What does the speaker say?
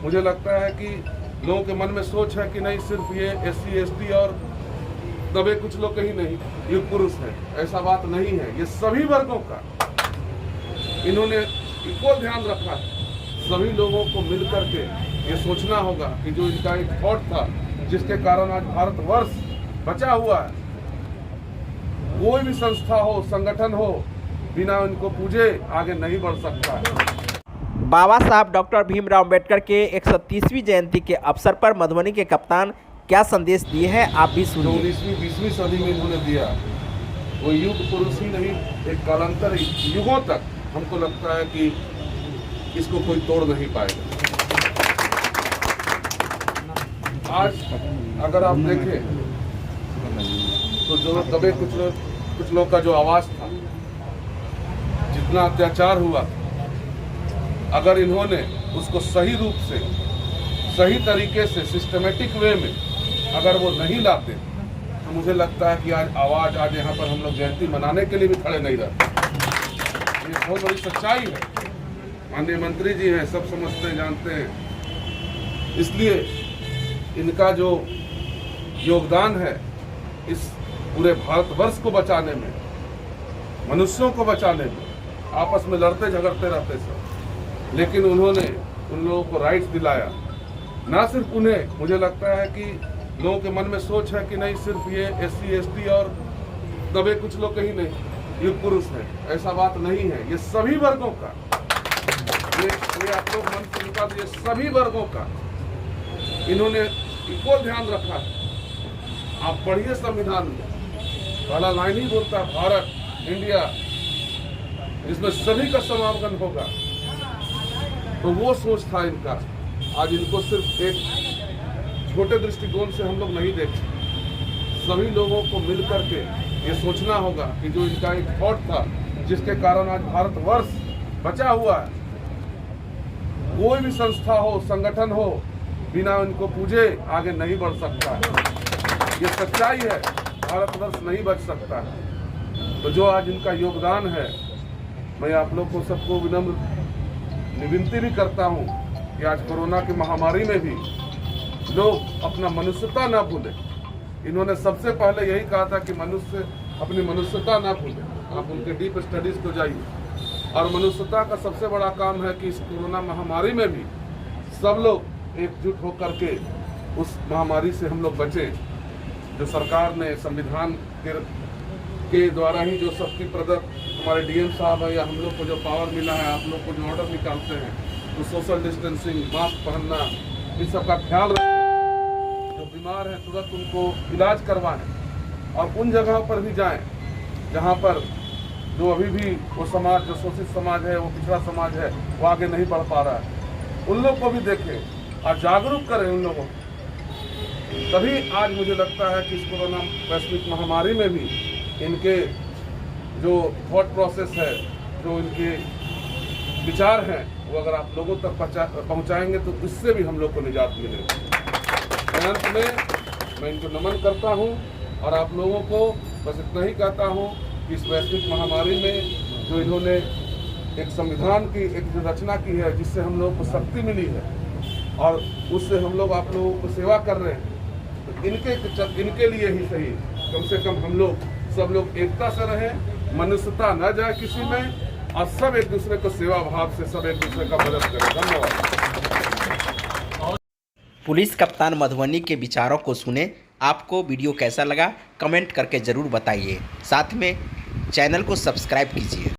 मुझे लगता है कि लोगों के मन में सोच है कि नहीं सिर्फ ये SC ST और दबे कुछ लोग ही नहीं युग पुरुष है, ऐसा बात नहीं है। ये सभी वर्गों का इन्होंने इक्वल ध्यान रखा है। सभी लोगों को मिल करके ये सोचना होगा कि जो इनका एक थॉट था जिसके कारण आज भारतवर्ष बचा हुआ है, कोई भी संस्था हो, संगठन हो, बिना इनको पूजे आगे नहीं बढ़ सकता है। बाबा साहब डॉक्टर भीमराव अंबेडकर के 130वीं जयंती के अवसर पर मधुबनी के कप्तान क्या संदेश दिए हैं, आप भी जो सुनिए। 19वीं 20वीं सदी में इन्होंने दिया, वो युग पुरुष ही नहीं, एक कालांतर युगों तक हमको लगता है कि इसको कोई तोड़ नहीं पाएगा। आज अगर आप देखें तो जो दबे कुछ लोग का जो आवाज था, जितना अत्याचार हुआ, अगर इन्होंने उसको सही रूप से, सही तरीके से, सिस्टमेटिक वे में अगर वो नहीं लाते तो मुझे लगता है कि आज यहाँ पर हम लोग जयंती मनाने के लिए भी खड़े नहीं रहते। ये बहुत बड़ी सच्चाई है। माननीय मंत्री जी हैं, सब समझते हैं, जानते हैं। इसलिए इनका जो योगदान है इस पूरे भारतवर्ष को बचाने में, मनुष्यों को बचाने में, आपस में लड़ते झगड़ते रहते सब, लेकिन उन्होंने उन लोगों को राइट्स दिलाया। ना सिर्फ उन्हें, मुझे लगता है कि लोगों के मन में सोच है कि नहीं सिर्फ ये SC ST और दबे कुछ लोग ही नहीं युग पुरुष है, ऐसा बात नहीं है। ये सभी वर्गों का, ये आप लोग मन से निकाल दिए, सभी वर्गों का इन्होंने इक्वल ध्यान रखा है। आप पढ़िए संविधान में, पहला लाइन ही बोलता है भारत, इंडिया, जिसमें सभी का समागम होगा। तो वो सोच था इनका। आज इनको सिर्फ एक छोटे दृष्टिकोण से हम लोग नहीं देखते। सभी लोगों को मिल करके ये सोचना होगा कि जो इनका एक थॉट था जिसके कारण आज भारतवर्ष बचा हुआ है, कोई भी संस्था हो, संगठन हो, बिना इनको पूजे आगे नहीं बढ़ सकता है। ये सच्चाई है, भारतवर्ष नहीं बच सकता है। तो जो आज इनका योगदान है, मैं आप लोग को सबको विनम्र विनती भी करता हूँ कि आज कोरोना की महामारी में भी लोग अपना मनुष्यता ना भूलें। इन्होंने सबसे पहले यही कहा था कि मनुष्य अपनी मनुष्यता ना भूले। आप उनके डीप स्टडीज को जाइए, और मनुष्यता का सबसे बड़ा काम है कि इस कोरोना महामारी में भी सब लोग एकजुट होकर के उस महामारी से हम लोग बचें। जो सरकार ने संविधान के द्वारा ही जो शक्ति प्रदत्त हमारे DM साहब है, या हम लोग को जो पावर मिला है, आप लोग को जो ऑर्डर निकालते हैं, तो सोशल डिस्टेंसिंग, मास्क पहनना, इन सब का ख्याल रखें। जो बीमार हैं तुरंत उनको इलाज करवाएं, और उन जगहों पर भी जाएं जहां पर जो अभी भी वो समाज, जो शोषित समाज है, वो पिछड़ा समाज है, वो आगे नहीं बढ़ पा रहा है, उन लोग को भी देखें और जागरूक करें उन लोगों को। तभी आज मुझे लगता है कि इस कोरोना वैश्विक महामारी में भी इनके जो थॉट प्रोसेस है, जो इनके विचार हैं, वो अगर आप लोगों तक पहुंचाएंगे तो इससे भी हम लोग को निजात मिलेगी। अंत में मैं इनको नमन करता हूं, और आप लोगों को बस इतना ही कहता हूं कि इस वैश्विक महामारी में जो इन्होंने एक संविधान की एक जो रचना की है, जिससे हम लोगों को शक्ति मिली है, और उससे हम लोग आप लोगों को सेवा कर रहे हैं, तो इनके लिए ही सही कम से कम हम लोग सब लोग एकता से रहें, मनुष्यता न जाए किसी में, और सब एक दूसरे को सेवा भाव से सब एक दूसरे का मदद करें। धन्यवाद। पुलिस कप्तान मधुबनी के विचारों को सुने। आपको वीडियो कैसा लगा कमेंट करके ज़रूर बताइए। साथ में चैनल को सब्सक्राइब कीजिए।